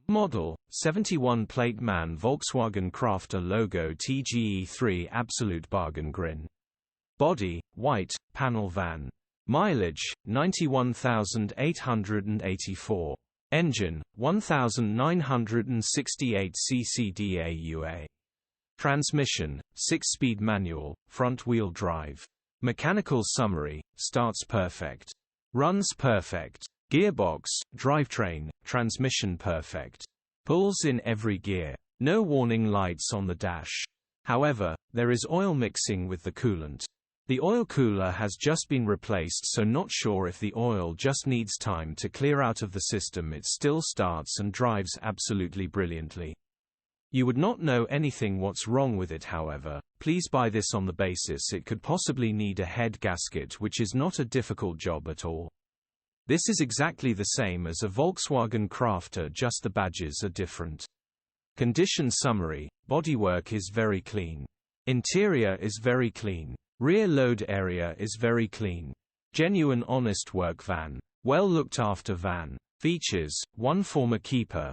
Model, 71 plate MAN Volkswagen Crafter logo TGE 3 absolute bargain grin. Body, white, panel van. Mileage, 91,884. Engine, 1968 cc DAUA. Transmission, 6-speed manual, front-wheel drive. Mechanical summary, starts perfect. Runs perfect. Gearbox, drivetrain, transmission perfect. Pulls in every gear. No warning lights on the dash. However, there is oil mixing with the coolant. The oil cooler has just been replaced, so not sure if the oil just needs time to clear out of the system. It still starts and drives absolutely brilliantly. You would not know anything what's wrong with it, however. Please buy this on the basis it could possibly need a head gasket, which is not a difficult job at all. This is exactly the same as a Volkswagen Crafter, just the badges are different. Condition summary: bodywork is very clean. Interior is very clean. Rear load area is very clean. Genuine honest work van. Well looked after van. Features: 1 former keeper,